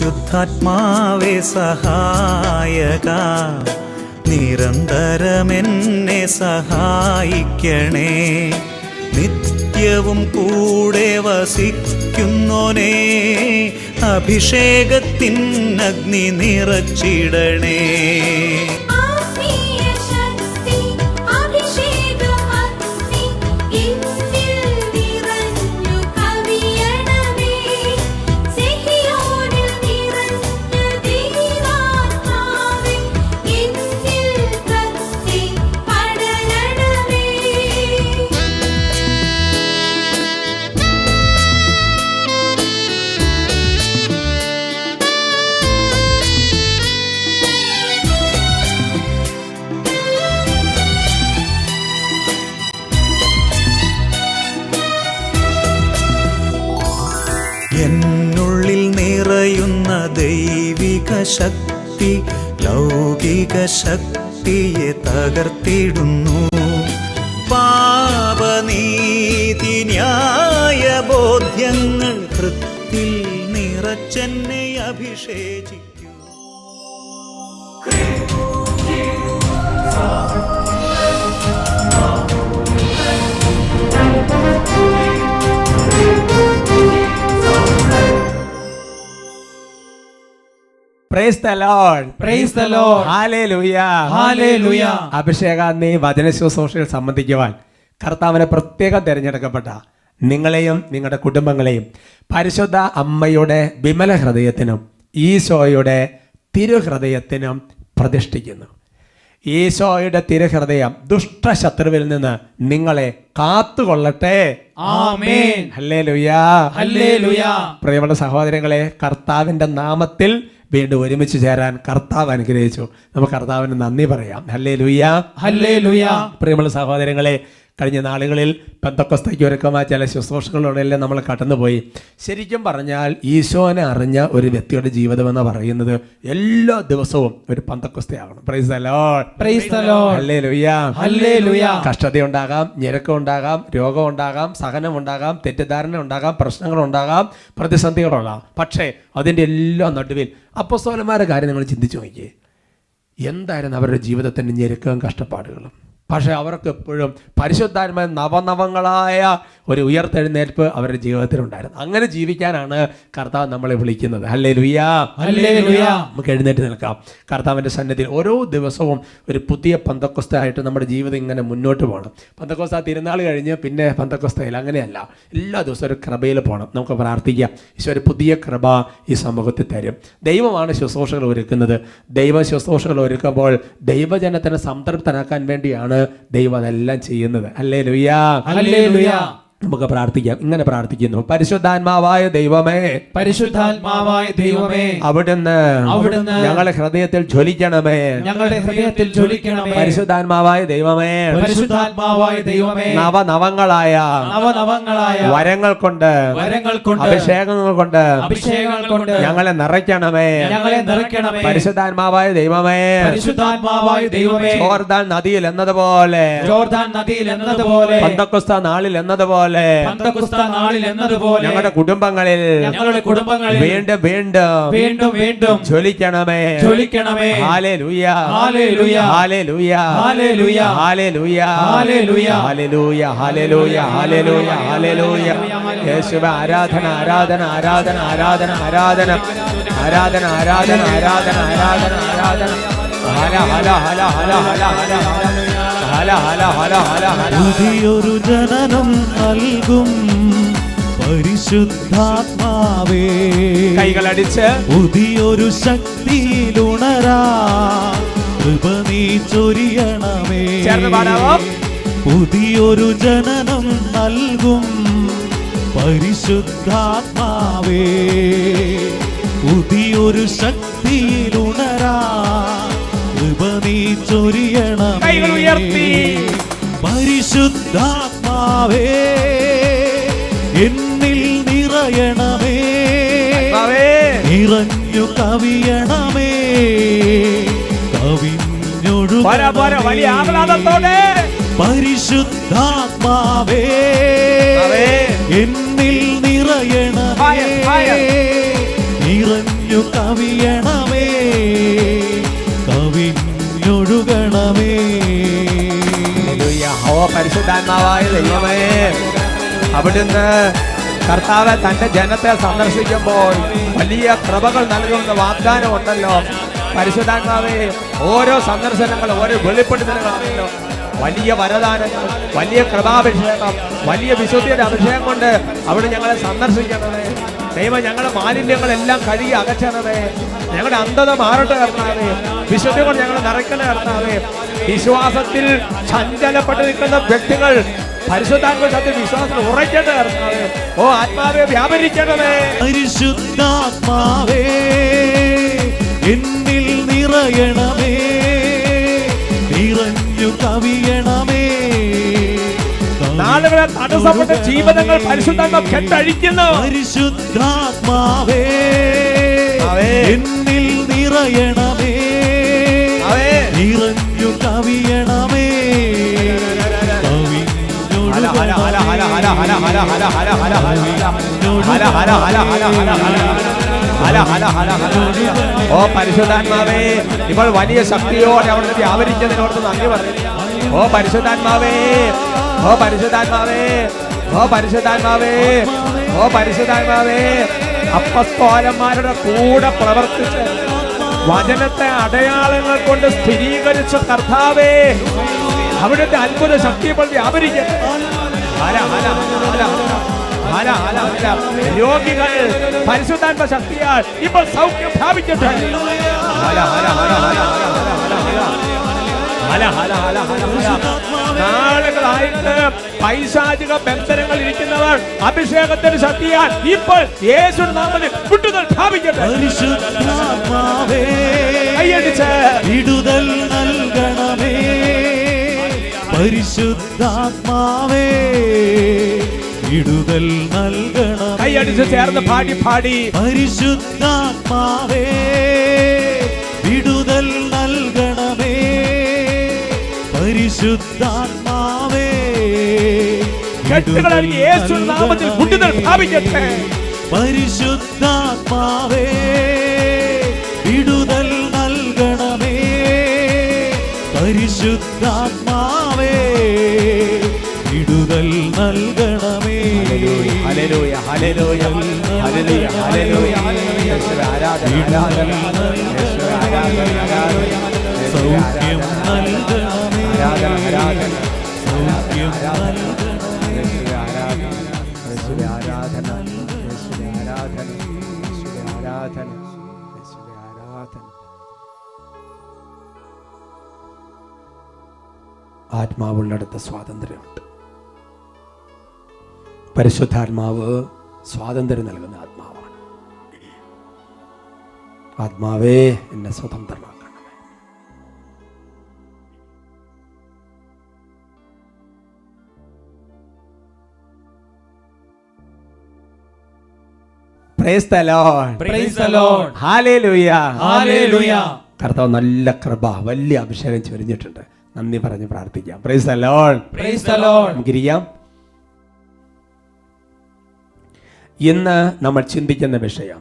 പരിശുദ്ധാത്മാവേ സഹായക, നിരന്തരമെന്നെ സഹായിക്കണേ. നിത്യവും കൂടെ വസിക്കുന്നോനേ, അഭിഷേകത്തിൻ അഗ്നി നിറച്ചിടണേ. എന്നുള്ളിൽ നിറയുന്ന ദൈവിക ശക്തി ലൗകിക ശക്തിയെ തകർത്തിടുന്നു. പാപനീതി ന്യായ ബോധ്യങ്ങൾ ഹൃത്തിൽ നിറച്ചെന്നെ അഭിഷേചിക്കൂ. Praise the Lord. Praise the Lord. Hallelujah. Hallelujah. അഭിഷേകാഗ്നി വചനശുശ്രൂഷയിൽ സംബന്ധിക്കുവാൻ കർത്താവിനെ പ്രത്യേകം തിരഞ്ഞെടുക്കപ്പെട്ട നിങ്ങളെയും നിങ്ങളുടെ കുടുംബങ്ങളെയും പരിശുദ്ധ അമ്മയുടെ വിമല ഹൃദയത്തിനും ഈശോയുടെ തിരുഹൃദയത്തിനും പ്രതിഷ്ഠിക്കുന്നു. ഈശോയുടെ തിരുഹൃദയം ദുഷ്ടശത്രുവിൽ നിന്ന് നിങ്ങളെ കാത്തുകൊള്ളട്ടെ. ആമേൻ. ഹല്ലേലൂയാ. ഹല്ലേലൂയാ. പ്രിയമുള്ള സഹോദരങ്ങളെ, കർത്താവിന്റെ നാമത്തിൽ വീണ്ടും ഒരുമിച്ച് ചേരാൻ കർത്താവ് അനുഗ്രഹിച്ചു. നമുക്ക് കർത്താവിന് നന്ദി പറയാം. ഹല്ലേലൂയാ. ഹല്ലേലൂയാ. പ്രിയമുള്ള സഹോദരങ്ങളെ, കഴിഞ്ഞ നാളുകളിൽ പെന്തക്കോസ്തയ്ക്ക് ഒരുക്കമായ ചില ശുശ്രൂഷകളിലൂടെയെല്ലാം നമ്മൾ കടന്നുപോയി. ശരിക്കും പറഞ്ഞാൽ ഈശോനെ അറിഞ്ഞ ഒരു വ്യക്തിയുടെ ജീവിതം എന്ന് പറയുന്നത് എല്ലാ ദിവസവും ഒരു പെന്തക്കോസ്തയാകണം. Praise the Lord. Praise the Lord. Hallelujah. Hallelujah. കഷ്ടതയുണ്ടാകാം, ഞെരുക്കമുണ്ടാകാം, രോഗമുണ്ടാകാം, സഹനമുണ്ടാകാം, തെറ്റിദ്ധാരണ ഉണ്ടാകാം, പ്രശ്നങ്ങളുണ്ടാകാം, പ്രതിസന്ധികളുണ്ടാകാം. പക്ഷേ അതിൻ്റെ എല്ലാം നടുവിൽ അപ്പോസ്തലന്മാരുടെ കാര്യം നിങ്ങൾ ചിന്തിച്ചു നോക്കിയേ. എന്തായിരുന്നു അവരുടെ ജീവിതത്തിൻ്റെ ഞെരുക്കവും കഷ്ടപ്പാടുകളും. പക്ഷേ അവർക്ക് എപ്പോഴും പരിശുദ്ധാത്മാ നവനവങ്ങളായ ഒരു ഉയർത്തെഴുന്നേൽപ്പ് അവരുടെ ജീവിതത്തിലുണ്ടായിരുന്നു. അങ്ങനെ ജീവിക്കാനാണ് കർത്താവ് നമ്മളെ വിളിക്കുന്നത്. ഹല്ലേലൂയാ. ഹല്ലേലൂയാ. നമുക്ക് എഴുന്നേറ്റ് നിൽക്കാം. കർത്താവിൻ്റെ സന്നിധിയിൽ ഓരോ ദിവസവും ഒരു പുതിയ പെന്തക്കോസ്തയായിട്ട് നമ്മുടെ ജീവിതം ഇങ്ങനെ മുന്നോട്ട് പോകണം. പെന്തക്കോസ്ത തിരുനാൾ കഴിഞ്ഞ് പിന്നെ പെന്തക്കോസ്തയിൽ അങ്ങനെയല്ല, എല്ലാ ദിവസവും ഒരു കൃപയിൽ പോകണം. നമുക്ക് പ്രാർത്ഥിക്കാം. ഈശോ ഒരു പുതിയ കൃപ ഈ സമൂഹത്തിൽ തരും. ദൈവമാണ് ശുശ്രൂഷകൾ ഒരുക്കുന്നത്. ദൈവ ശുശ്രൂഷകൾ ഒരുക്കുമ്പോൾ ദൈവജനത്തിനെ സംതൃപ്തനാക്കാൻ വേണ്ടിയാണ് ദൈവം അതെല്ലാം ചെയ്യുന്നത്. ഹല്ലേലൂയാ. ഹല്ലേലൂയാ. നമുക്ക് പ്രാർത്ഥിക്കാം. ഇങ്ങനെ പ്രാർത്ഥിക്കുന്നു: പരിശുദ്ധാത്മാവായ ദൈവമേ, പരിശുദ്ധാത്മാവായ ദൈവമേ, അവിടുന്ന് ഞങ്ങളുടെ ഹൃദയത്തിൽ ജ്വലിക്കണമേ. ഞങ്ങളുടെ ഹൃദയത്തിൽ ജ്വലിക്കണമേ. പരിശുദ്ധാത്മാവായ ദൈവമേ, പരിശുദ്ധാത്മാവായ ദൈവമേ, നവനവങ്ങളായ വരങ്ങൾ കൊണ്ട് അഭിഷേകങ്ങൾ കൊണ്ട് ഞങ്ങളെ നിറയ്ക്കണമേ. പരിശുദ്ധാത്മാവായ ദൈവമേ, പരിശുദ്ധാത്മാവായ ദൈവമേ, ജോർദാൻ നദിയിൽ എന്നതുപോലെ പെന്തക്കോസ്ത നാളിൽ എന്നതുപോലെ ഞങ്ങളുടെ കുടുംബങ്ങളിൽ വീണ്ടും വീണ്ടും ജ്വലിക്കണമേ. ഹല്ലേലൂയാ. ഹല്ലേലൂയാ. ഹല്ലേലൂയാ. ഹല്ലേലൂയാ. ഹല്ലേലൂയാ. ഹല്ലേലൂയാ. ഹല്ലേലൂയാ. ഹല്ലേലൂയാ. ഹല്ലേലൂയാ. യേശുവേ, ആരാധന ആരാധന ആരാധന ആരാധന ആരാധന ആരാധന ആരാധന ആരാധന ആരാധന ആരാധന. ഹല ഹല ഹല ഹല ഹല ഹല ഹല ഹല ഹല ഹല ഹല. പുതിയൊരു ജനനം നൽകും പരിശുദ്ധാത്മാവേ, കൈകളടിച്ച് പുതിയൊരു ശക്തിയിലുണരാ കൃപ നീ ചൊരിയണമേ. ചേർന്ന് പാടാമോ? പുതിയൊരു ജനനം നൽകും പരിശുദ്ധാത്മാവേ, പുതിയൊരു ശക്തിയിലുണരാ കൃപ നീ ചൊരിയണമേ. പരിശുദ്ധാത്മാവേ, എന്നിൽ നിറയണമേ. നിറഞ്ഞു കവിയണമേ. കവിഞ്ഞൊഴുകണമേ. പരിശുദ്ധാത്മാവേ, എന്നിൽ നിറയണമേ. നിറഞ്ഞു നിറഞ്ഞു കവിയണമേ, കവിഞ്ഞൊഴുകണമേ. ഓ പരിശുദ്ധാത്മാവായ ദൈവമേ, അവിടുന്ന് കർത്താവ് തന്റെ ജനത്തെ സന്ദർശിക്കുമ്പോൾ വലിയ കൃപകൾ നൽകുന്ന വാഗ്ദാനം ഉണ്ടല്ലോ. പരിശുദ്ധാത്മാവേ, ഓരോ സന്ദർശനങ്ങൾ, ഓരോ വെളിപ്പെടുത്തലുകളാണല്ലോ. വലിയ വരദാനങ്ങൾ, വലിയ കൃപാഭിഷേകം, വലിയ വിശുദ്ധിയുടെ അഭിഷേകം കൊണ്ട് അവിടെ ഞങ്ങളെ സന്ദർശിക്കണമേ ദൈവം. ഞങ്ങളുടെ മാലിന്യങ്ങളെല്ലാം കഴുകി അകറ്റണമേ. ഞങ്ങളുടെ അന്ധത മാറട്ടെ കർത്താവേ. വിശുദ്ധി കൊണ്ട് ഞങ്ങൾ നിറയ്ക്കണേ കർത്താവേ. വിശ്വാസത്തിൽ ചഞ്ചലപ്പെട്ട് നിൽക്കുന്ന വ്യക്തികൾ പരിശുദ്ധാത്മ സത്യ വിശ്വാസത്തിൽ ഉറയ്ക്കേണ്ട കർത്താവേ. ഓ ആത്മാവെ വ്യാപരിക്കണമേ. പരിശുദ്ധാത്മാവേ എന്നിൽ നിറയണമേ, നിറഞ്ഞു കവിയണമേ. നാളുകളെ തടസ്സപ്പെട്ട ജീവിതങ്ങൾ പരിശുദ്ധാത്മ കെട്ടഴിക്കുന്നു. പരിശുദ്ധാത്മാവേ എന്നിൽ നിറയണമേ, നിറഞ്ഞു കവിയണമേ. ഓ പരിശുദ്ധാത്മാവേ, ഇപ്പോൾ വലിയ ശക്തിയോടെ അവിടുന്ന് വ്യാപരിക്കുന്നതിനോട് നന്ദി പറയുന്നു. ഓ പരിശുദ്ധാത്മാവേ, ഓ പരിശുദ്ധാത്മാവേ, ഓ പരിശുദ്ധാത്മാവേ, ഓ പരിശുദ്ധാത്മാവേ, അപ്പസ്തോലന്മാരുടെ കൂടെ പ്രവർത്തിച്ച് വചനത്തെ അടയാളങ്ങൾ കൊണ്ട് സ്ഥിരീകരിച്ച കർത്താവേ, അവിടുത്തെ അത്ഭുത ശക്തി ഇപ്പോൾ വ്യാപരിക്കട്ടെ. രോഗികൾ പരിശുദ്ധാത്മ ശക്തിയാൽ ഇപ്പോൾ സൗഖ്യം പ്രാപിക്കട്ടെ. നാളുകളായിട്ട് പൈശാചിക ബന്ധനങ്ങൾ ഇരിക്കുന്നവർ അഭിഷേകത്തിന് ശക്തിയാൽ ഇപ്പോൾ യേശുവിന്റെ നാമത്തിൽ വിടുതൽ പ്രാപിക്കട്ടെ. പരിശുദ്ധാത്മാവേ വിടുതൽ നൽകണമേ, പരിശുദ്ധാത്മാവേ വിടുതൽ നൽകണമേ. കൈയടിച്ച് ചേർന്ന് പാടി പാടി. പരിശുദ്ധാത്മാവേ വിടുതൽ നൽകണമേ, പരിശുദ്ധാത്മാവേ കെട്ടുകളാൽ യേശുവിന്റെ നാമത്തിൽ വിടുതൽ പ്രാപിക്കട്ടെ. പരിശുദ്ധാത്മാവേ വിടുതൽ നൽകണമേ, പരിശുദ്ധാത്മാവേ വിടുതൽ നൽകണമേ. Hallelujah hallelujah hallelujah hallelujah. യേശുവേ ആരാധന ആരാധന, യേശുവേ ആരാധന ആരാധന, സൗഖ്യം നൽകണമേ, ആരാധന ആരാധന, സൗഖ്യം നൽകണമേ. യേശുവേ ആരാധന, യേശുവേ ആരാധന, യേശുവേ ആരാധന, യേശുവേ ആരാധന, യേശുവേ ആരാധന. ആത്മാവുള്ളിടത്ത് സ്വാതന്ത്ര്യമുണ്ട്. പരിശുദ്ധാത്മാവ് സ്വാതന്ത്ര്യം നൽകുന്ന ആത്മാവാണ്. ആത്മാവേ എന്നെ സ്വതന്ത്രമാക്കണമേ. Praise the Lord. Praise the Lord. Hallelujah. Hallelujah. കർത്താവ് നല്ല കൃപ, വലിയ അഭിഷേകം ചൊരിഞ്ഞിട്ടുണ്ട്. നന്ദി പറഞ്ഞ് പ്രാർത്ഥിക്കാം. Praise the Lord. Praise the Lord. നമുക്കിരിക്കാം. ഇന്ന് നമ്മൾ ചിന്തിക്കുന്ന വിഷയം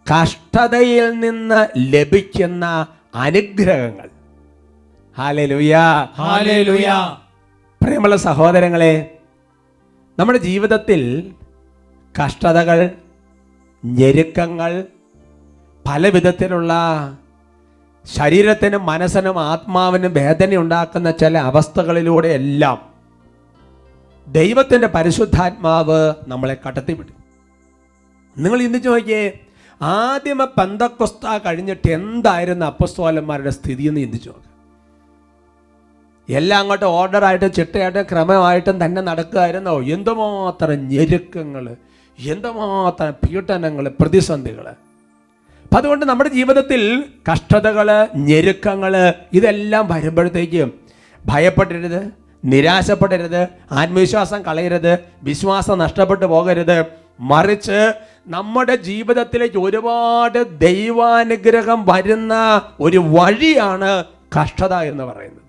കഷ്ടതയിൽ നിന്ന് ലഭിക്കുന്ന അനുഗ്രഹങ്ങൾ. Hallelujah hallelujah. പ്രിയമുള്ള സഹോദരങ്ങളെ, നമ്മുടെ ജീവിതത്തിൽ കഷ്ടതകൾ, ഞെരുക്കങ്ങൾ, പല വിധത്തിലുള്ള ശരീരത്തിനും മനസ്സിനും ആത്മാവിനും വേദന ഉണ്ടാക്കുന്ന ചില അവസ്ഥകളിലൂടെ എല്ലാം ദൈവത്തിൻ്റെ പരിശുദ്ധാത്മാവ് നമ്മളെ കടത്തിവിടും. നിങ്ങൾ ചിന്തിച്ചു നോക്കിയേ, ആദ്യമേ പെന്തക്കോസ്ത കഴിഞ്ഞിട്ട് എന്തായിരുന്നു അപ്പസ്തോലന്മാരുടെ സ്ഥിതി എന്ന് ചിന്തിച്ചു നോക്കുക. എല്ലാം അങ്ങോട്ട് ഓർഡറായിട്ടും ചിട്ടയായിട്ടും ക്രമമായിട്ടും തന്നെ നടക്കുമായിരുന്നോ? എന്തുമാത്രം ഞെരുക്കങ്ങൾ, എന്തുമാത്രം പീഡനങ്ങൾ, പ്രതിസന്ധികൾ. അപ്പം അതുകൊണ്ട് നമ്മുടെ ജീവിതത്തിൽ കഷ്ടതകൾ, ഞെരുക്കങ്ങൾ ഇതെല്ലാം വരുമ്പോഴത്തേക്കും ഭയപ്പെടരുത്, നിരാശപ്പെടരുത്, ആത്മവിശ്വാസം കളയരുത്, വിശ്വാസം നഷ്ടപ്പെട്ടു പോകരുത്. മറിച്ച് നമ്മുടെ ജീവിതത്തിലേക്ക് ഒരുപാട് ദൈവാനുഗ്രഹം വരുന്ന ഒരു വഴിയാണ് കഷ്ടത എന്ന് പറയുന്നത്.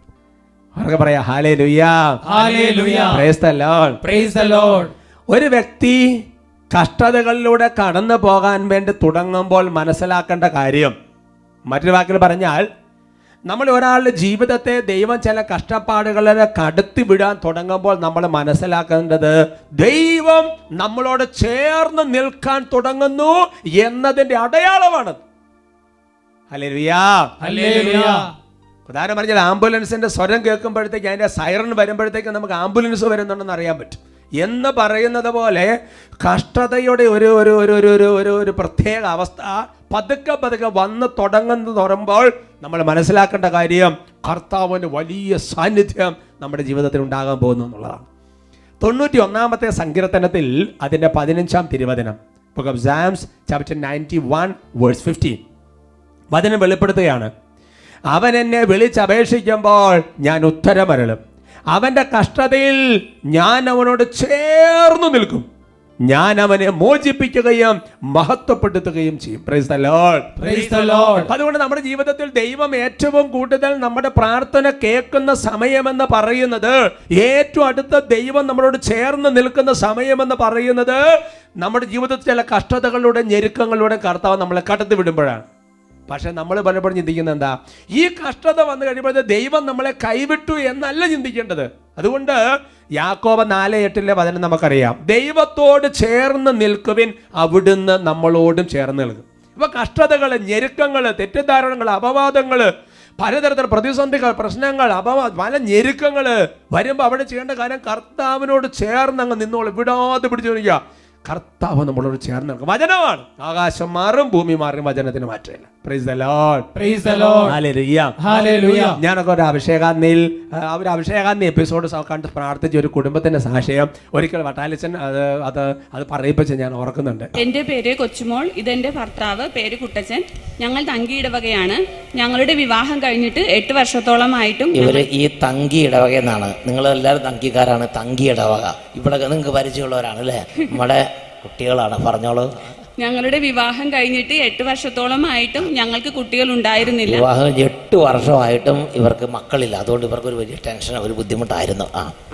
അവർക്ക് പറയാം hallelujah, hallelujah. Price the Lord, praise the Lord. ഒരു വ്യക്തി കഷ്ടതകളിലൂടെ കടന്നു പോകാൻ വേണ്ടി തുടങ്ങുമ്പോൾ മനസ്സിലാക്കേണ്ട കാര്യം, മറ്റൊരു വാക്കിൽ പറഞ്ഞാൽ, നമ്മൾ ഒരാളുടെ ജീവിതത്തെ ദൈവം ചില കഷ്ടപ്പാടുകളെ കടത്തി വിടാൻ തുടങ്ങുമ്പോൾ നമ്മൾ മനസ്സിലാക്കേണ്ടത് ദൈവം നമ്മളോട് ചേർന്ന് നിൽക്കാൻ തുടങ്ങുന്നു എന്നതിൻ്റെ അടയാളമാണ്. ഹല്ലേലൂയാ, ഹല്ലേലൂയ. ഉദാഹരണം പറഞ്ഞാൽ ആംബുലൻസിന്റെ സ്വരം കേൾക്കുമ്പോഴത്തേക്ക്, അതിന്റെ സൈറൺ വരുമ്പോഴത്തേക്ക് നമുക്ക് ആംബുലൻസ് വരുന്നുണ്ടെന്ന് അറിയാൻ പറ്റും എന്ന് പറയുന്നത് പോലെ കഷ്ടതയുടെ ഒരു ഒരു ഒരു ഒരു ഒരു ഒരു പ്രത്യേക അവസ്ഥ പതുക്കെ പതുക്കെ വന്ന് തുടങ്ങുന്നു പറയുമ്പോൾ നമ്മൾ മനസ്സിലാക്കേണ്ട കാര്യം, കർത്താവിൻ്റെ വലിയ സാന്നിധ്യം നമ്മുടെ ജീവിതത്തിൽ ഉണ്ടാകാൻ പോകുന്നു എന്നുള്ളതാണ്. 91-ാമത്തെ സങ്കീർത്തനത്തിൽ അതിൻ്റെ 15-ാം തിരുവചനം, book of Psalms chapter 91 verse 15, വചനം വെളിപ്പെടുത്തുകയാണ്. അവൻ എന്നെ വിളിച്ചപേക്ഷിക്കുമ്പോൾ ഞാൻ ഉത്തരമരുളും, അവൻ്റെ കഷ്ടതയിൽ ഞാൻ അവനോട് ചേർന്ന് നിൽക്കും, ഞാൻ അവനെ മോചിപ്പിക്കുകയും മഹത്വപ്പെടുത്തുകയും ചെയ്യും. Price the Lord, praise the Lord. അതുകൊണ്ട് നമ്മുടെ ജീവിതത്തിൽ ദൈവം ഏറ്റവും കൂടുതൽ നമ്മുടെ പ്രാർത്ഥന കേൾക്കുന്ന സമയമെന്ന് പറയുന്നത്, ഏറ്റവും അടുത്ത ദൈവം നമ്മളോട് ചേർന്ന് നിൽക്കുന്ന സമയമെന്ന് പറയുന്നത്, നമ്മുടെ ജീവിതത്തിൽ ചില കഷ്ടതകളിലൂടെ ഞെരുക്കങ്ങളിലൂടെ കർത്താവ് നമ്മളെ കടത്തി വിടുമ്പോഴാണ്. പക്ഷെ നമ്മൾ പലപ്പോഴും ചിന്തിക്കുന്നത് എന്താ, ഈ കഷ്ടത വന്നു കഴിയുമ്പോൾ ദൈവം നമ്മളെ കൈവിട്ടു എന്നല്ല ചിന്തിക്കേണ്ടത്. അതുകൊണ്ട് യാക്കോബ് 4:8 വചനം നമുക്കറിയാം, ദൈവത്തോട് ചേർന്ന് നിൽക്കുവിൻ, അവിടുന്ന് നമ്മളോടും ചേർന്ന് നിൽക്കും. ഇപ്പൊ കഷ്ടതകള്, ഞെരുക്കങ്ങള്, തെറ്റിദ്ധാരണകൾ, അപവാദങ്ങള്, പലതരത്തിലുള്ള പ്രതിസന്ധികൾ, പ്രശ്നങ്ങൾ, പല ഞെരുക്കങ്ങള് വരുമ്പോൾ അവിടെ ചെയ്യേണ്ട കാര്യം കർത്താവിനോട് ചേർന്ന് അങ്ങ് നിന്നോളൂ, വിടാതെ പിടിച്ചു നിൽക്കുക. കർത്താവ് നമ്മളോട് ചേർന്ന് നിൽക്കും. വചനമാണ്. ആകാശം മാറും, ഭൂമി മാറും, വചനത്തിന് മാറ്റമില്ല. Price the Lord, praise the Lord. Hallelujah, hallelujah. ഞാനൊക്കെ ഒരു അഭിഷേകാന്തി എപ്പിസോഡ് കണ്ട് പ്രാർത്ഥിച്ച ഒരു കുടുംബത്തിന്റെ സാക്ഷ്യം ഒരിക്കൽ വട്ടാലിച്ചൻ അത് പറയിപ്പിച്ച് ഞാൻ ഓർക്കുന്നുണ്ട്. എൻ്റെ പേര് കൊച്ചുമോൾ, ഇതെന്റെ ഭർത്താവ്, പേര് കുട്ടച്ചൻ. ഞങ്ങൾ തങ്കി ഇടവകയാണ്. ഞങ്ങളുടെ വിവാഹം കഴിഞ്ഞിട്ട് 8 വർഷത്തോളമായിട്ടും ഇവര് ഈ തങ്കി ഇടവക എന്നാണ്, നിങ്ങളെല്ലാവരും തങ്കിക്കാരാണ്. തങ്കി ഇടവക ഇവിടെ നിങ്ങൾക്ക് പരിചയമുള്ളവരാണ് അല്ലേ? നമ്മുടെ കുട്ടികളാണ്, പറഞ്ഞോളൂ. ഞങ്ങളുടെ വിവാഹം കഴിഞ്ഞിട്ട് 8 വർഷത്തോളമായിട്ടും ഞങ്ങൾക്ക് കുട്ടികൾ ഉണ്ടായിരുന്നില്ല. വിവാഹം 8 വർഷമായിട്ടും ഇവർക്ക് മക്കളില്ല. അതുകൊണ്ട് ഇവർക്ക് ഒരു വലിയ ടെൻഷൻ, ഒരു ബുദ്ധിമുട്ടായിരുന്നു.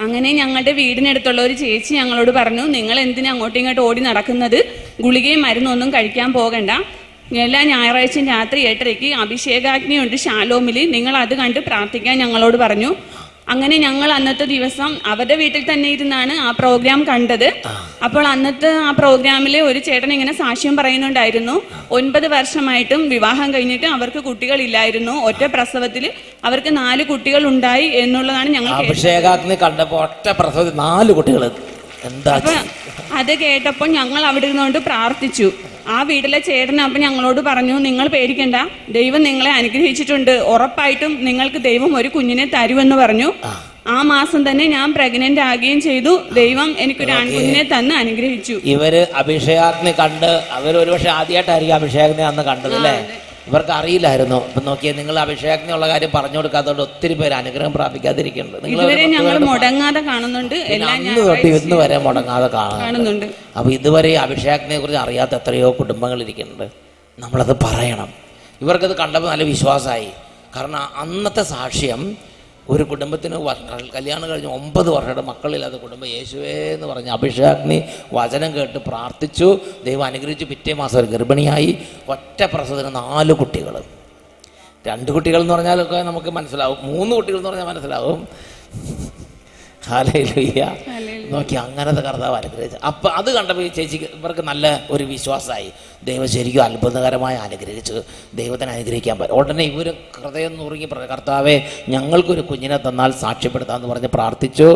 അങ്ങനെ ഞങ്ങളുടെ വീടിനടുത്തുള്ള ഒരു ചേച്ചി ഞങ്ങളോട് പറഞ്ഞു, നിങ്ങൾ എന്തിനാ അങ്ങോട്ടും ഇങ്ങോട്ടും ഓടി നടക്കുന്നത്, ഗുളികയും മരുന്നൊന്നും കഴിക്കാൻ പോകണ്ട, എല്ലാ ഞായറാഴ്ചയും രാത്രി 8:30 അഭിഷേകാഗ്നിയുണ്ട് ഷാലോമിൽ, നിങ്ങൾ അത് കണ്ട് പ്രാർത്ഥിക്കാൻ ഞങ്ങളോട് പറഞ്ഞു. അങ്ങനെ ഞങ്ങൾ അന്നത്തെ ദിവസം അവരുടെ വീട്ടിൽ തന്നെ ഇരുന്നാണ് ആ പ്രോഗ്രാം കണ്ടത്. അപ്പോൾ അന്നത്തെ ആ പ്രോഗ്രാമിൽ ഒരു ചേട്ടൻ ഇങ്ങനെ സാക്ഷ്യം പറയുന്നുണ്ടായിരുന്നു, 9 വർഷമായിട്ടും വിവാഹം കഴിഞ്ഞിട്ട് അവർക്ക് കുട്ടികളില്ലായിരുന്നു, ഒറ്റ പ്രസവത്തിൽ അവർക്ക് 4 കുട്ടികൾ ഉണ്ടായി എന്നുള്ളതാണ് ഞങ്ങൾ അഭിഷേകാഗ്നി കണ്ടപ്പോൾ ഒറ്റ പ്രസവത്തിൽ 4 കുട്ടികൾ. എന്താ അത് കേട്ടപ്പോൾ ഞങ്ങൾ അവിടെ ഇരുന്നുകൊണ്ട് പ്രാർത്ഥിച്ചു. ആ വീട്ടിലെ ചേട്ടൻ അപ്പം ഞങ്ങളോട് പറഞ്ഞു, നിങ്ങൾ പേടിക്കണ്ട, ദൈവം നിങ്ങളെ അനുഗ്രഹിച്ചിട്ടുണ്ട്, ഉറപ്പായിട്ടും നിങ്ങൾക്ക് ദൈവം ഒരു കുഞ്ഞിനെ തരുമെന്ന് പറഞ്ഞു. ആ മാസം തന്നെ ഞാൻ പ്രഗ്നന്റ് ആകുകയും ചെയ്തു. ദൈവം എനിക്കൊരു ആൺകുഞ്ഞിനെ തന്ന് അനുഗ്രഹിച്ചു. ഇവര് അഭിഷേകാഗ്നി കണ്ട്, അവർ ഒരുപക്ഷെ ആദ്യമായിട്ടായിരിക്കും അഭിഷേകാഗ്നി അന്ന് കണ്ടത് അല്ലേ? ഇവർക്ക് അറിയില്ലായിരുന്നു. ഇപ്പൊ നോക്കിയാൽ നിങ്ങൾ അഭിഷേകത്തിന് ഉള്ള കാര്യം പറഞ്ഞു കൊടുക്കാത്തതുകൊണ്ട് ഒത്തിരി പേര് അനുഗ്രഹം പ്രാപിക്കാതിരിക്കുന്നുണ്ട്. ഇതുവരെ ഞങ്ങൾ മുടങ്ങാതെ കാണുന്നുണ്ട്, ഇന്ന് വരെ മുടങ്ങാതെ കാണുന്നുണ്ട്. അപ്പൊ ഇതുവരെ അഭിഷേകത്തിനെ കുറിച്ച് അറിയാത്ത എത്രയോ കുടുംബങ്ങൾ ഇരിക്കുന്നുണ്ട്. നമ്മളത് പറയണം. ഇവർക്കത് കണ്ടപ്പോൾ നല്ല വിശ്വാസമായി. കാരണം അന്നത്തെ സാക്ഷ്യം, ഒരു കുടുംബത്തിന് കല്യാണം കഴിഞ്ഞ് 9 വർഷമായിട്ട് മക്കളില്ലാത്ത കുടുംബം യേശുവേ എന്ന് പറഞ്ഞ് അഭിഷേകാഗ്നി വചനം കേട്ട് പ്രാർത്ഥിച്ചു, ദൈവം അനുഗ്രഹിച്ചു. പിറ്റേ മാസം ഒരു ഗർഭിണിയായി. ഒറ്റ പ്രസവത്തിന് 4 കുട്ടികൾ. 2 കുട്ടികൾ എന്ന് പറഞ്ഞാലൊക്കെ നമുക്ക് മനസ്സിലാവും, 3 കുട്ടികൾ എന്ന് പറഞ്ഞാൽ മനസ്സിലാവും. ഹല്ലേലൂയ. നോക്കി അങ്ങനത്തെ കർത്താവ് അനുഗ്രഹിച്ചു. അപ്പം അത് കണ്ടപ്പോൾ ഈ ചേച്ചിക്ക്, ഇവർക്ക് നല്ല ഒരു വിശ്വാസമായി. ദൈവം ശരിക്കും അത്ഭുതകരമായി അനുഗ്രഹിച്ചു. ദൈവത്തിന് അനുഗ്രഹിക്കാൻ പറ്റും. ഉടനെ ഇവർ ഹൃദയം നുറുങ്ങി പറഞ്ഞു, കർത്താവേ ഞങ്ങൾക്കൊരു കുഞ്ഞിനെ തന്നാൽ സാക്ഷ്യപ്പെടുത്താമെന്ന് പറഞ്ഞ് പ്രാർത്ഥിച്ചു.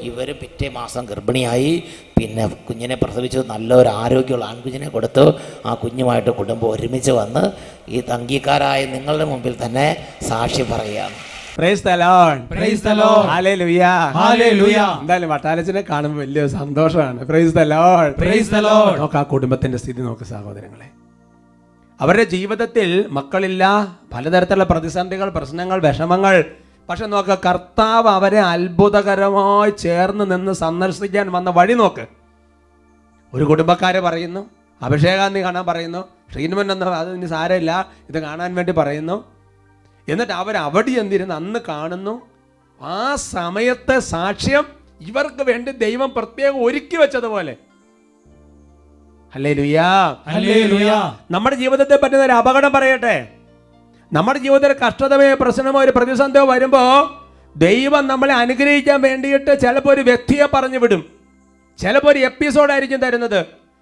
ഇവർ പിറ്റേ മാസം ഗർഭിണിയായി. പിന്നെ കുഞ്ഞിനെ പ്രസവിച്ചു. നല്ലൊരു ആരോഗ്യമുള്ള ആൺകുഞ്ഞിനെ കൊടുത്തു. ആ കുഞ്ഞുമായിട്ട് കുടുംബം ഒരുമിച്ച് വന്ന് ഈ തങ്കിക്കാരായ നിങ്ങളുടെ മുമ്പിൽ തന്നെ സാക്ഷി പറയുകയാണ്. Price the Lord, praise the Lord. Hallelujah, hallelujah. എന്തായാലും വട്ടാലച്ചനെ കാണുമ്പോൾ വലിയ സന്തോഷമാണ്. Price the Lord, praise the Lord. നോക്ക് ആ കുടുംബത്തിന്റെ സ്ഥിതി നോക്ക് സഹോദരങ്ങളെ. അവരുടെ ജീവിതത്തിൽ മക്കളില്ല, പലതരത്തിലുള്ള പ്രതിസന്ധികൾ, പ്രശ്നങ്ങൾ, വിഷമങ്ങൾ. പക്ഷെ നോക്ക്, കർത്താവ് അവരെ അത്ഭുതകരമായി ചേർന്ന് നിന്ന് സന്ദർശിക്കാൻ വന്ന വഴി നോക്ക്. ഒരു കുടുംബക്കാരെ പറയുന്നു, അഭിഷേകാന്തി കാണാൻ പറയുന്നു, ട്രീറ്റ്മെന്റ് ഒന്നും അത് ഇനി സാരമില്ല, ഇത് കാണാൻ വേണ്ടി പറയുന്നു. എന്നിട്ട് അവരവിടെ എന്തിരുന്ന് അന്ന് കാണുന്നു. ആ സമയത്തെ സാക്ഷ്യം ഇവർക്ക് വേണ്ടി ദൈവം പ്രത്യേകം ഒരുക്കി വെച്ചതുപോലെ. ഹല്ലേലൂയാ. ഹല്ലേലൂയ. നമ്മുടെ ജീവിതത്തെ പറ്റുന്ന ഒരു അപകടം പറയട്ടെ. നമ്മുടെ ജീവിതത്തിൽ കഷ്ടതയോ പ്രശ്നമോ ഒരു പ്രതിസന്ധിയോ വരുമ്പോ ദൈവം നമ്മളെ അനുഗ്രഹിക്കാൻ വേണ്ടിയിട്ട് ചിലപ്പോൾ ഒരു വ്യക്തിയെ പറഞ്ഞു വിടും, ചിലപ്പോൾ ഒരു എപ്പിസോഡായിരിക്കും തരുന്നത്,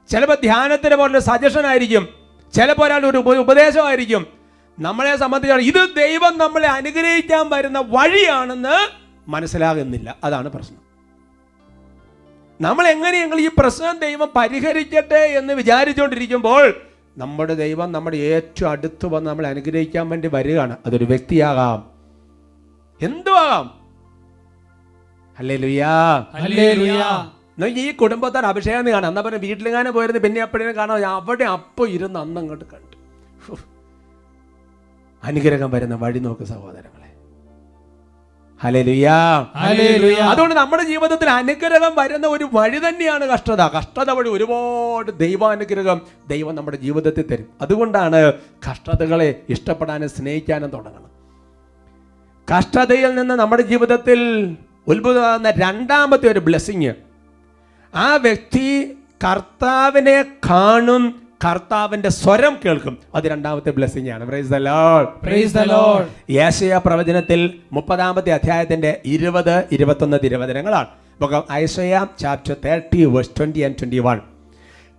ചിലപ്പോൾ ധ്യാനത്തിന് പോലുള്ള സജഷൻ ആയിരിക്കും, ചിലപ്പോൾ ഒരാൾ ഒരു ഉപദേശമായിരിക്കും. നമ്മളെ സംബന്ധിച്ചാണ് ഇത് ദൈവം നമ്മളെ അനുഗ്രഹിക്കാൻ വരുന്ന വഴിയാണെന്ന് മനസ്സിലാകുന്നില്ല. അതാണ് പ്രശ്നം. നമ്മൾ എങ്ങനെയെങ്കിലും ഈ പ്രശ്നം ദൈവം പരിഹരിക്കട്ടെ എന്ന് വിചാരിച്ചുകൊണ്ടിരിക്കുമ്പോൾ നമ്മുടെ ദൈവം നമ്മുടെ ഏറ്റവും അടുത്ത് വന്ന് നമ്മളെ അനുഗ്രഹിക്കാൻ വേണ്ടി വരികയാണ്. അതൊരു വ്യക്തിയാകാം, എന്തുവാകാം. ഹല്ലേലൂയാ. ഹല്ലേലൂയ. ഈ കുടുംബത്താൽ അഭിഷേകം നീ കാണാം. എന്നാ പറഞ്ഞ വീട്ടിലെങ്ങാനും പോയിരുന്നു, പിന്നെ എപ്പോഴും കാണാം അവിടെ അപ്പോൾ ഇരുന്ന് അന്നങ്ങോട്ട് കണ്ടു. അനുഗ്രഹം വരുന്ന വഴി നോക്ക് സഹോദരങ്ങളെ. ഹല്ലേലൂയാ. ഹല്ലേലൂയ. അതുകൊണ്ട് നമ്മുടെ ജീവിതത്തിൽ അനുഗ്രഹം വരുന്ന ഒരു വഴി തന്നെയാണ് കഷ്ടത. കഷ്ടത വഴി ഒരുപാട് ദൈവാനുഗ്രഹം ദൈവം നമ്മുടെ ജീവിതത്തിൽ തരും. അതുകൊണ്ടാണ് കഷ്ടതകളെ ഇഷ്ടപ്പെടാനും സ്നേഹിക്കാനും തുടങ്ങണം. കഷ്ടതയിൽ നിന്ന് നമ്മുടെ ജീവിതത്തിൽ ഉത്ഭുതമാകുന്ന രണ്ടാമത്തെ ഒരു ബ്ലെസ്സിങ്, ആ വ്യക്തി കർത്താവിനെ കാണും, കർത്താവിന്റെ സ്വരം കേൾക്കും. അത് രണ്ടാമത്തെ ബ്ലെസ്സിംഗ് ആണ്. Praise the Lord. Praise the Lord. യേശയ്യാ പ്രവചനത്തിൽ 30-ാമത്തെ അധ്യായത്തിന്റെ 20, 21 തിരുവചനങ്ങളാണ്. Isaiah chapter 30 verse 20 and 21.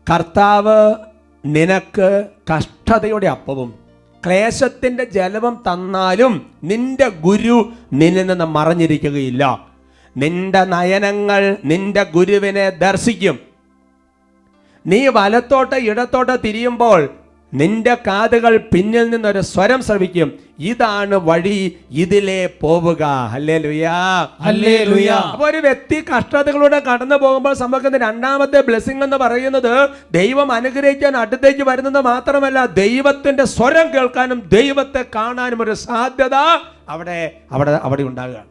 കർത്താവ് നിനക്ക് കഷ്ടതയുടെ അപ്പവും ക്ലേശത്തിന്റെ ജലവും തന്നാലും നിന്റെ ഗുരു നിന്നിൽ നിന്ന് മറഞ്ഞിരിക്കുകയില്ല. നിന്റെ നയനങ്ങൾ നിന്റെ ഗുരുവിനെ ദർശിക്കും. നീ വലത്തോട്ട് ഇടത്തോട്ട് തിരിയുമ്പോൾ നിന്റെ കാതുകൾ പിന്നിൽ നിന്നൊരു സ്വരം ശ്രവിക്കും, ഇതാണ് വഴി, ഇതിലേ പോവുക. ഹല്ലേലൂയാ. ഹല്ലേലൂയ. അപ്പൊ ഒരു വ്യക്തി കഷ്ടതകളിലൂടെ കടന്നു പോകുമ്പോൾ സംഭവിക്കുന്ന രണ്ടാമത്തെ ബ്ലെസ്സിംഗ് എന്ന് പറയുന്നത് ദൈവം അനുഗ്രഹിക്കാൻ അടുത്തേക്ക് വരുന്നത് മാത്രമല്ല, ദൈവത്തിന്റെ സ്വരം കേൾക്കാനും ദൈവത്തെ കാണാനും ഒരു സാധ്യത അവിടെ ഉണ്ടാകുകയാണ്.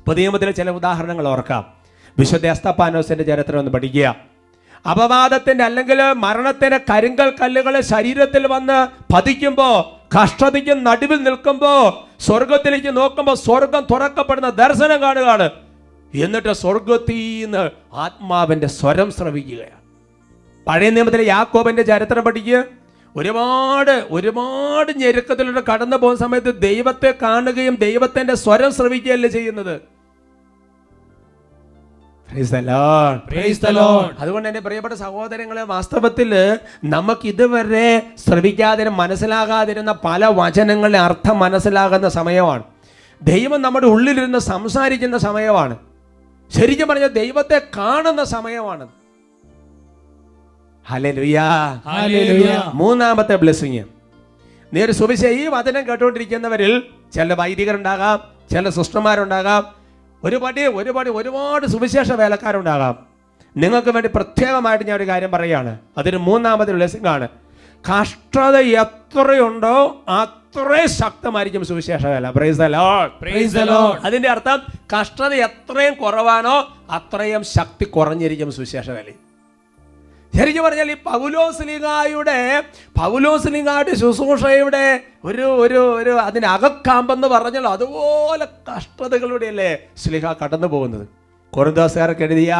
പുതിയ നിയമത്തിലെ ചില ഉദാഹരണങ്ങൾ ഓർക്കാം. വിശുദ്ധ എസ്തപ്പാനോസിന്റെ ചരിത്രം ഒന്ന് പഠിക്കുക. അപവാദത്തിന്റെ അല്ലെങ്കിൽ മരണത്തിന്റെ കരിങ്കൽ കല്ലുകൾ ശരീരത്തിൽ വന്ന് പതിക്കുമ്പോ, കഷ്ടതയ്ക്ക് നടുവിൽ നിൽക്കുമ്പോ, സ്വർഗത്തിലേക്ക് നോക്കുമ്പോൾ സ്വർഗം തുറക്കപ്പെടുന്ന ദർശനം കാണുകയാണ്. എന്നിട്ട് സ്വർഗത്തിൽ നിന്ന് ആത്മാവിന്റെ സ്വരം ശ്രവിക്കുകയാണ്. പഴയ നിയമത്തിലെ യാക്കോബിന്റെ ചരിത്രം പഠിക്കുക. ഒരുപാട് ഞെരുക്കത്തിലൂടെ കടന്നു പോകുന്ന സമയത്ത് ദൈവത്തെ കാണുകയും ദൈവത്തിന്റെ സ്വരം ശ്രവിക്കുകയല്ലേ ചെയ്യുന്നത്. അതുകൊണ്ട് എന്റെ പ്രിയപ്പെട്ട സഹോദരങ്ങളെ, വാസ്തവത്തിൽ നമുക്ക് ഇതുവരെ ശ്രവിക്കാതിരും മനസ്സിലാകാതിരുന്ന പല വചനങ്ങളുടെ അർത്ഥം മനസ്സിലാകുന്ന സമയമാണ്. ദൈവം നമ്മുടെ ഉള്ളിലിരുന്ന് സംസാരിക്കുന്ന സമയമാണ്. ശരിക്കും പറഞ്ഞാൽ ദൈവത്തെ കാണുന്ന സമയമാണ്. ഹല്ലേലൂയ. ഹല്ലേലൂയ. മൂന്നാമത്തെ ബ്ലെസ്സിങ്, നീ ഒരു ഈ വചനം കേട്ടുകൊണ്ടിരിക്കുന്നവരിൽ ചില വൈദികരുണ്ടാകാം, ചില സിസ്റ്റർമാരുണ്ടാകാം, ഒരുപാട് സുവിശേഷ വേലക്കാരുണ്ടാകാം. നിങ്ങൾക്ക് വേണ്ടി പ്രത്യേകമായിട്ട് ഞാൻ ഒരു കാര്യം പറയുകയാണ്. അതൊരു മൂന്നാമത്തെ ബ്ലെസ്സിംഗ് ആണ്. കഷ്ടത എത്രയുണ്ടോ അത്രയും ശക്തമായിരിക്കും സുവിശേഷ വേല. Price the Lord. Praise the Lord. അതിന്റെ അർത്ഥം കഷ്ടത എത്രയും കുറവാണോ അത്രയും ശക്തി കുറഞ്ഞിരിക്കും സുവിശേഷ വേല. ശരിക്കും പറഞ്ഞാൽ ഈ പൗലോസ്ലീഹായുടെ ശുശ്രൂഷയുടെ ഒരു അതിന് അകക്കാമ്പെന്ന് പറഞ്ഞാൽ അതുപോലെ കഷ്ടതകളുടെയല്ലേ സ്ലീഹ കടന്നു പോകുന്നത്. കൊരിന്തോസുകാർക്ക് എഴുതിയ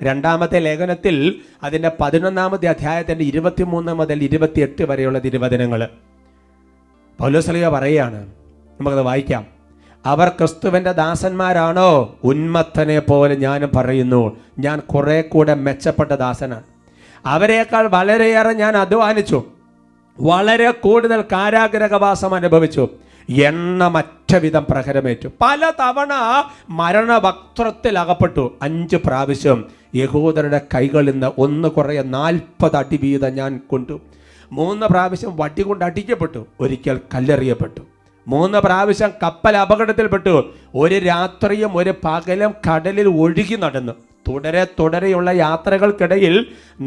2-ാമത്തെ ലേഖനത്തിൽ അതിൻ്റെ 11-ാമത്തെ അധ്യായത്തിൻ്റെ 23 മുതൽ 28 വരെയുള്ള തിരുവചനങ്ങൾ പൗലോസ്ലീഹ പറയുകയാണ്. നമുക്കത് വായിക്കാം. അവർ ക്രിസ്തുവിൻ്റെ ദാസന്മാരാണോ? ഉന്മത്തനെ പോലെ ഞാനും പറയുന്നു, ഞാൻ കുറെ കൂടെ മെച്ചപ്പെട്ട ദാസനാണ്. അവരെക്കാൾ വളരെയേറെ ഞാൻ അധ്വാനിച്ചു, വളരെ കൂടുതൽ കാരാഗ്രഹവാസം അനുഭവിച്ചു, എണ്ണമറ്റ വിധം പ്രഹരമേറ്റു, പല തവണ മരണവക്ത്രത്തിൽ അകപ്പെട്ടു, 5 പ്രാവശ്യം യഹൂദരുടെ കൈകളിൽ നിന്ന് 1 കുറയെ 40 അടി വീതം ഞാൻ കൊണ്ടു, 3 പ്രാവശ്യം വടി കൊണ്ട് അടിക്കപ്പെട്ടു, ഒരിക്കൽ കല്ലെറിയപ്പെട്ടു, 3 പ്രാവശ്യം കപ്പൽ അപകടത്തിൽപ്പെട്ടു, ഒരു രാത്രിയും ഒരു പകലും കടലിൽ ഒഴുകി നടന്നു. തുടരെയുള്ള യാത്രകൾക്കിടയിൽ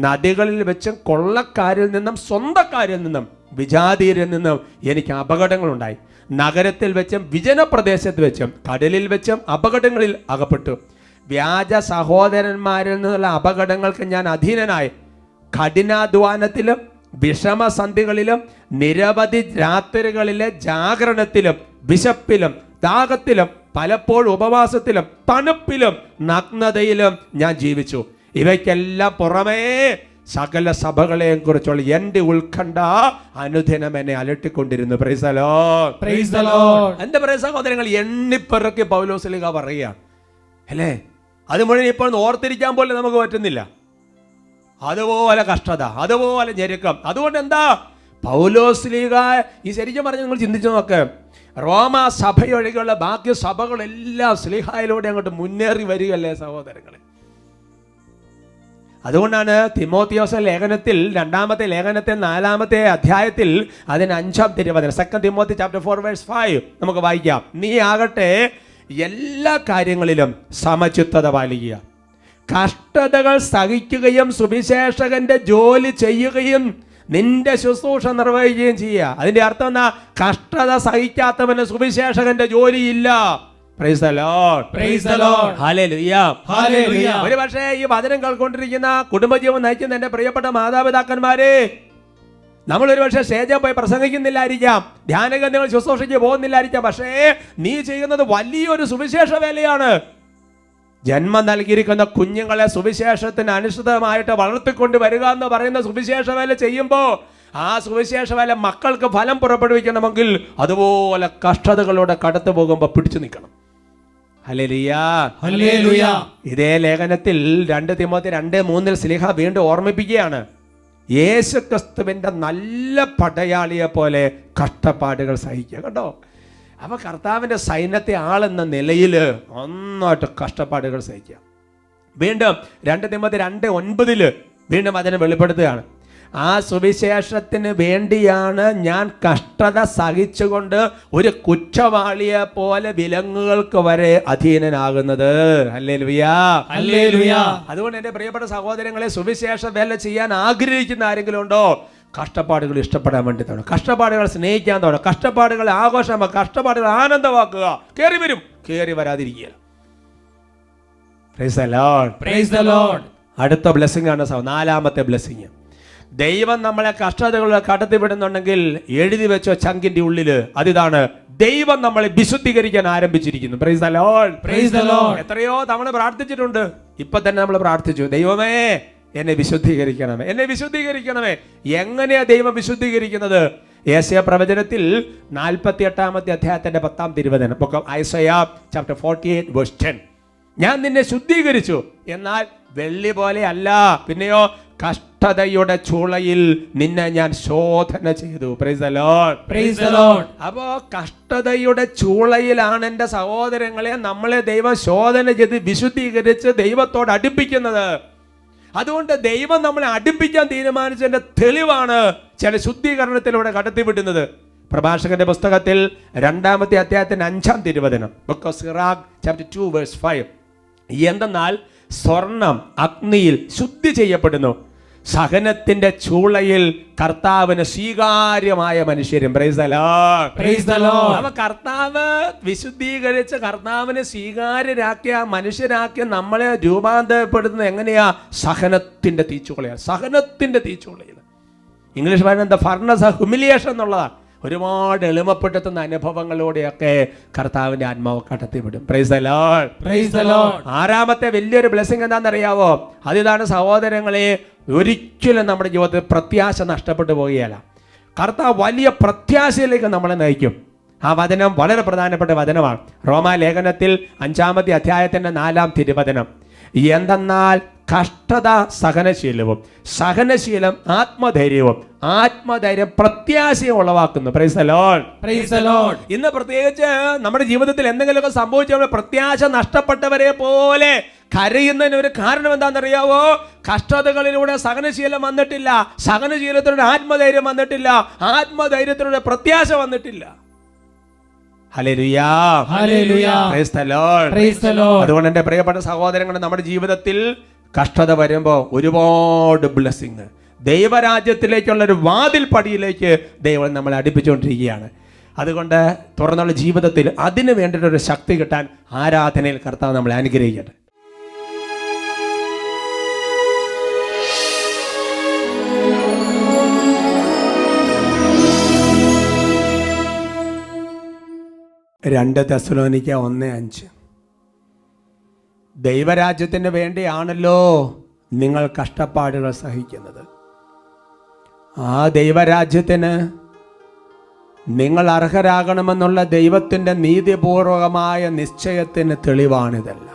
നദികളിൽ വെച്ചും കൊള്ളക്കാരിൽ നിന്നും സ്വന്തക്കാരിൽ നിന്നും വിജാതീയരിൽ നിന്നും എനിക്ക് അപകടങ്ങളുണ്ടായി. നഗരത്തിൽ വെച്ചും വിജനപ്രദേശത്ത് വെച്ചും കടലിൽ വെച്ചും അപകടങ്ങളിൽ അകപ്പെട്ടു. വ്യാജ സഹോദരന്മാരിൽ നിന്നുള്ള അപകടങ്ങൾക്ക് ഞാൻ അധീനനായി. കഠിനാധ്വാനത്തിലും വിഷമസന്ധികളിലും നിരവധി രാത്രികളിലെ ജാഗരണത്തിലും വിശപ്പിലും ദാഹത്തിലും പലപ്പോഴും ഉപവാസത്തിലും തണുപ്പിലും നഗ്നതയിലും ഞാൻ ജീവിച്ചു. ഇവയ്ക്കെല്ലാം പുറമേ സകല സഭകളെയും കുറിച്ചുള്ള എൻ്റെ ഉത്കണ്ഠ അനുദിനം എന്നെ അലട്ടിക്കൊണ്ടിരുന്നു. Praise the Lord. Praise the Lord. എൻ്റെ പ്രിയ സഹോദരങ്ങൾ, എണ്ണിപ്പെറുക്കി പൗലോസ്ലീഹ പറയുകയാണ് അല്ലേ. അത് മുഴുവൻ ഇപ്പോൾ ഓർത്തിരിക്കാൻ പോലും നമുക്ക് പറ്റുന്നില്ല. അതുപോലെ കഷ്ടത, അതുപോലെ ഞെരുക്കം. അതുകൊണ്ട് എന്താ പൗലോസ്ലീഹ ഈ ശരിക്കും പറഞ്ഞ് നിങ്ങൾ ചിന്തിച്ചു നോക്ക്, റോമ സഭയൊഴികെയുള്ള ബാക്കി സഭകളെല്ലാം സ്ലീഹായിലൂടെ അങ്ങോട്ട് മുന്നേറി വരികയല്ലേ സഹോദരങ്ങളെ. അതുകൊണ്ടാണ് തിമോത്തിയോസ് ലേഖനത്തിൽ 2-ാമത്തെ ലേഖനത്തിൽ 4-ാമത്തെ അധ്യായത്തിൽ അതിന് 5-ാം തിരുവചനം 2 തിമോത്തി ചാപ്റ്റർ 4:5 നമുക്ക് വായിക്കാം. നീ ആകട്ടെ എല്ലാ കാര്യങ്ങളിലും സമചിത്തത പാലിക്കുക, കഷ്ടതകൾ സഹിക്കുകയും സുവിശേഷകന്റെ ജോലി ചെയ്യുകയും നിന്റെ ശുശ്രൂഷ നിർവഹിക്കുകയും ചെയ്യുക. അതിന്റെ അർത്ഥം എന്നാ? കഷ്ടത സഹിക്കാത്തവന് സുവിശേഷകന്റെ ജോലിയില്ല. Price the Lord. Praise the Lord. Hallelujah. Hallelujah. ഒരു പക്ഷേ ഈ വചനം കേൾക്കൊണ്ടിരിക്കുന്ന കുടുംബജീവൻ നയിക്കുന്ന എൻ്റെ പ്രിയപ്പെട്ട മാതാപിതാക്കന്മാരെ, നമ്മളൊരു പക്ഷേ സ്റ്റേജിൽ പോയി പ്രസംഗിക്കുന്നില്ലായിരിക്കാം, ധ്യാനകേന്ദ്രങ്ങൾ ശുശ്രൂഷയ്ക്ക് പോകുന്നില്ലായിരിക്കാം, പക്ഷേ നീ ചെയ്യുന്നത് വലിയൊരു സുവിശേഷ വേലയാണ്. ജന്മം നൽകിയിരിക്കുന്ന കുഞ്ഞുങ്ങളെ സുവിശേഷത്തിന് അനുസൃതമായിട്ട് വളർത്തിക്കൊണ്ട് വരിക എന്ന് പറയുന്ന സുവിശേഷ വേല ചെയ്യുമ്പോൾ ആ സുവിശേഷ വേല മക്കൾക്ക് ഫലം പുറപ്പെടുവിക്കണമെങ്കിൽ അതുപോലെ കഷ്ടതകളോടെ കടന്നു പോകുമ്പോൾ പിടിച്ചു നിൽക്കണം. ഹല്ലേലൂയ. ഹല്ലേലൂയ. ഇതേ ലേഖനത്തിൽ 2 തിമോത്തി 2:3 സ്ലീഹ വീണ്ടും ഓർമ്മിപ്പിക്കുകയാണ്, യേശുക്രിസ്തുവിന്റെ നല്ല പടയാളിയെ പോലെ കഷ്ടപ്പാടുകൾ സഹിക്കുക. കേട്ടോ, അപ്പൊ കർത്താവിന്റെ സൈന്യത്തെ ആളെന്ന നിലയിൽ ഒന്നായിട്ട് കഷ്ടപ്പാടുകൾ സഹിക്കുക. വീണ്ടും 2 തിമോത്തി 2:9 വീണ്ടും അതിനെ വെളിപ്പെടുത്തുകയാണ്, ആ സുവിശേഷത്തിന് വേണ്ടിയാണ് ഞാൻ കഷ്ടത സഹിച്ചുകൊണ്ട് ഒരു കുറ്റവാളിയെ പോലെ വിലങ്ങുകൾക്ക് വരെ അധീനനാകുന്നത്. ഹല്ലേലൂയ. ഹല്ലേലൂയ. അതുകൊണ്ട് എൻ്റെ പ്രിയപ്പെട്ട സഹോദരങ്ങളെ, സുവിശേഷ വേല ചെയ്യാൻ ആഗ്രഹിക്കുന്ന ആരെങ്കിലും ഉണ്ടോ? കഷ്ടപ്പാടുകൾ ഇഷ്ടപ്പെടാൻ വേണ്ടി തോന്നും, കഷ്ടപ്പാടുകൾ സ്നേഹിക്കാൻ തോന്നും, കഷ്ടപ്പാടുകൾ ആഘോഷമാക്കുക, കഷ്ടപ്പാടുകൾ ആനന്ദമാക്കുക. കയറി വരും, കയറി വരാതിരിക്കുക. Praise the Lord. Praise the Lord. അടുത്ത ബ്ലെസ്സിംഗ് ആണ് 4-ാമത്തെ ബ്ലെസ്സിംഗ്. ദൈവം നമ്മളെ കഷ്ടതകളിൽ കടത്തിവിടുന്നുണ്ടെങ്കിൽ എഴുതി വെച്ചോ ചങ്കിന്റെ ഉള്ളില്, അതിതാണ് ദൈവം നമ്മളെ വിശുദ്ധീകരിക്കാൻ ആരംഭിച്ചിരിക്കുന്നു. Price the Lord. Praise the Lord. എത്രയോ തവണ പ്രാർത്ഥിച്ചിട്ടുണ്ട്. ഇപ്പൊ തന്നെ നമ്മൾ പ്രാർത്ഥിച്ചു, ദൈവമേ എന്നെ വിശുദ്ധീകരിക്കണമേ, എന്നെ വിശുദ്ധീകരിക്കണമേ. എങ്ങനെയാ ദൈവം വിശുദ്ധീകരിക്കുന്നത്? യേശയ്യാ പ്രവചനത്തിൽ 48-ാമത്തെ അധ്യായത്തിന്റെ 10-ാം തിരുവചനം, ബുക്ക് ഓഫ് ഐസയ്യാ ചാപ്റ്റർ 48:10, ഞാൻ നിന്നെ ശുദ്ധീകരിച്ചു, എന്നാൽ വെള്ളി പോലെ അല്ല, പിന്നെയോ കഷ്ടതയുടെ ചൂളയിൽ നിന്നെ ഞാൻ ശോധന ചെയ്തു. Price the Lord. Praise the Lord. അപ്പോ കഷ്ടതയുടെ ചൂളയിലാണ് എൻ്റെ സഹോദരങ്ങളെ നമ്മളെ ദൈവം ശോധന ചെയ്ത് വിശുദ്ധീകരിച്ച് ദൈവത്തോട് അടുപ്പിക്കുന്നത്. അതുകൊണ്ട് ദൈവം നമ്മളെ അടുപ്പിക്കാൻ തീരുമാനിച്ചതിന്റെ തെളിവാണ് ചില ശുദ്ധീകരണത്തിലൂടെ കടത്തിവിടുന്നത്. പ്രഭാഷകന്റെ പുസ്തകത്തിൽ 2-ാമത്തെ അധ്യായത്തിന്റെ 5-ാം തിരുവചനം, ബുക്ക് ഓഫ് സിറാഖ് ചാപ്റ്റർ 2:5, എന്തെന്നാൽ സ്വർണം അഗ്നിയിൽ ശുദ്ധി ചെയ്യപ്പെടുന്നു, സഹനത്തിന്റെ ചൂളയിൽ കർത്താവിന് സ്വീകാര്യമായ മനുഷ്യരും. Price the Lord. Praise the Lord. അപ്പൊ കർത്താവ് വിശുദ്ധീകരിച്ച് കർത്താവിനെ സ്വീകാര്യരാക്കിയ മനുഷ്യരാക്കിയ നമ്മളെ രൂപാന്തരപ്പെടുന്നത് എങ്ങനെയാ? സഹനത്തിന്റെ തീച്ചുളയാണ്, സഹനത്തിന്റെ തീച്ചുളയിൽ. ഇംഗ്ലീഷ് പറയുന്നത് എന്താ? ഫർണസ് ഓഫ് ഹ്യൂമിലിയേഷൻ എന്നുള്ളതാണ്. ഒരുപാട് എളിമപ്പെടുത്തുന്ന അനുഭവങ്ങളോടെയൊക്കെ കർത്താവിന്റെ ആത്മാവ് കടത്തിവിടും. Praise the Lord. Praise the Lord. 6-ാമത്തെ വലിയൊരു ബ്ലെസ്സിംഗ് എന്താണെന്നറിയാവോ? അതിതാണ് സഹോദരങ്ങളെ, ഒരിക്കലും നമ്മുടെ ജീവിതത്തിൽ പ്രത്യാശ നഷ്ടപ്പെട്ടു പോകുകയല്ല. കർത്താവ് വലിയ പ്രത്യാശയിലേക്ക് നമ്മളെ നയിക്കും. ആ വചനം വളരെ പ്രധാനപ്പെട്ട വചനമാണ്. റോമാ ലേഖനത്തിൽ 5-ാമത്തെ അധ്യായത്തിന്റെ 4-ാം തിരുവചനം, എന്തെന്നാൽ കഷ്ടത സഹനശീലവും, സഹനശീലം ആത്മധൈര്യവും, ആത്മധൈര്യം പ്രത്യാശയും ഉളവാക്കുന്നു. Price the Lord. Praise the Lord. ഇന്ന് പ്രത്യേകിച്ച് നമ്മുടെ ജീവിതത്തിൽ എന്തെങ്കിലുമൊക്കെ സംഭവിച്ച പ്രത്യാശ നഷ്ടപ്പെട്ടവരെ പോലെ കരയുന്നതിന് ഒരു കാരണം എന്താണെന്നറിയാവോ? കഷ്ടതകളിലൂടെ സഹനശീലം വന്നിട്ടില്ല, സഹനശീലത്തിലൂടെ ആത്മധൈര്യം വന്നിട്ടില്ല, ആത്മധൈര്യത്തിലൂടെ പ്രത്യാശ വന്നിട്ടില്ല. Hallelujah. Hallelujah. Price the Lord. Praise the Lord. അതുകൊണ്ട് എൻ്റെ പ്രിയപ്പെട്ട സഹോദരങ്ങൾ, നമ്മുടെ ജീവിതത്തിൽ കഷ്ടത വരുമ്പോൾ ഒരുപാട് ബ്ലെസ്സിങ്, ദൈവരാജ്യത്തിലേക്കുള്ള ഒരു വാതിൽ പടിയിലേക്ക് ദൈവം നമ്മളെ അടുപ്പിച്ചുകൊണ്ടിരിക്കുകയാണ്. അതുകൊണ്ട് തുറന്നുള്ള ജീവിതത്തിൽ അതിന് വേണ്ടിയിട്ടൊരു ശക്തി കിട്ടാൻ ആരാധനയിൽ കർത്താവ് നമ്മളെ അനുഗ്രഹിക്കട്ടെ. രണ്ട് തെസ്സലോനിക്ക 1:5, ദൈവരാജ്യത്തിന് വേണ്ടിയാണല്ലോ നിങ്ങൾ കഷ്ടപ്പാടുകൾ സഹിക്കുന്നത്. ആ ദൈവരാജ്യത്തിന് നിങ്ങൾ അർഹരാകണമെന്നുള്ള ദൈവത്തിൻ്റെ നീതിപൂർവകമായ നിശ്ചയത്തിന് തെളിവാണിതല്ല.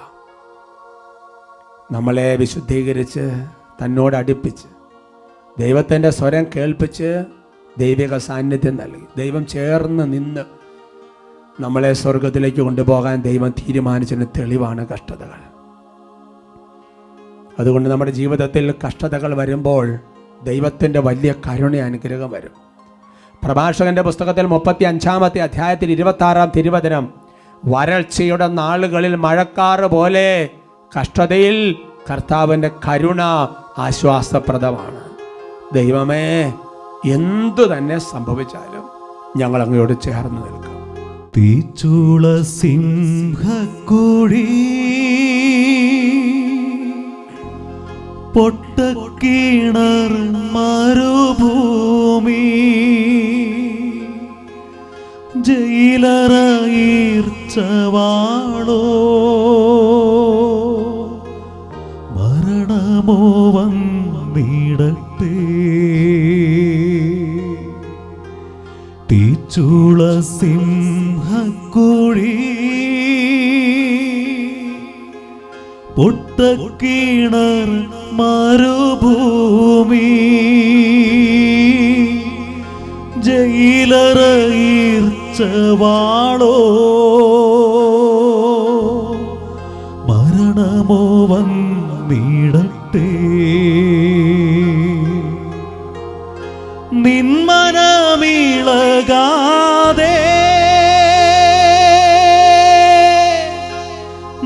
നമ്മളെ വിശുദ്ധീകരിച്ച് തന്നോട് അടുപ്പിച്ച് ദൈവത്തിൻ്റെ സ്വരം കേൾപ്പിച്ച് ദൈവിക സാന്നിധ്യം നൽകി ദൈവം ചേർന്ന് നിന്ന് നമ്മളെ സ്വർഗത്തിലേക്ക് കൊണ്ടുപോകാൻ ദൈവം തീരുമാനിച്ചതിന് തെളിവാണ് കഷ്ടതകൾ. അതുകൊണ്ട് നമ്മുടെ ജീവിതത്തിൽ കഷ്ടതകൾ വരുമ്പോൾ ദൈവത്തിൻ്റെ വലിയ കരുണ അനുഗ്രഹം വരും. പ്രഭാഷകന്റെ പുസ്തകത്തിൽ 35-ാമത്തെ അധ്യായത്തിൽ 26-ാം തിരുവചനം, വരൾച്ചയുടെ നാളുകളിൽ മഴക്കാറ് പോലെ കഷ്ടതയിൽ കർത്താവിൻ്റെ കരുണ ആശ്വാസപ്രദമാണ്. ദൈവമേ, എന്തു തന്നെ സംഭവിച്ചാലും ഞങ്ങൾ അങ്ങയോട് ചേർന്ന് നിൽക്കാം. തീച്ചൂള സിംഹക്കുഴി, പൊട്ടക്കിണർ മരുഭൂമി, ജയിലറയീർച്ചവാളോ, മരണമോ വന്നിടട്ടെ. തീച്ചൂള സിംഹക്കുഴി, പൊട്ടക്കിണർ മരുഭൂമി, ജയിലറയീർച്ചവാളോ, മരണമോ വന്നിടട്ടെ. നിന്മനമിളകാതെ,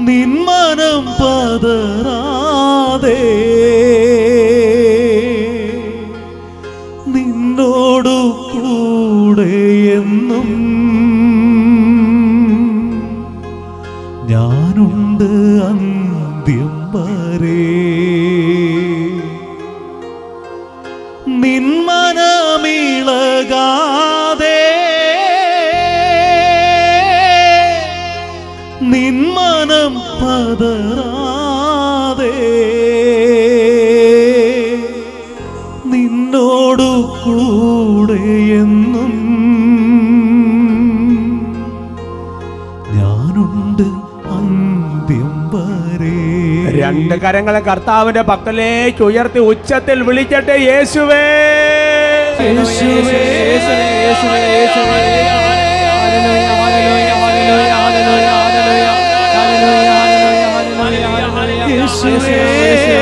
നിന്മനം പതറാതെ, നിന്നോടു കൂടെയെന്നും ഞാനുണ്ട് അന്ത്യം വരെ. നിന്മനമിളകാതെ, നിന്മനം പതറാതെ, നിന്നോടു കൂടെയെന്നും ഞാനുണ്ട് അന്ത്യം വരെ. രണ്ട് കരങ്ങളെ കർത്താവിന്റെ പക്കലേക്ക് ഉയർത്തി ഉച്ചത്തിൽ വിളിക്കട്ടെ, യേശുവേ, യേശുവേ, യേശുവേ, യേശുവേ, യേശുവേ. Hallelujah, hallelujah, hallelujah, hallelujah, hallelujah, hallelujah, hallelujah, hallelujah. യേശുവേ, യേശുവേ.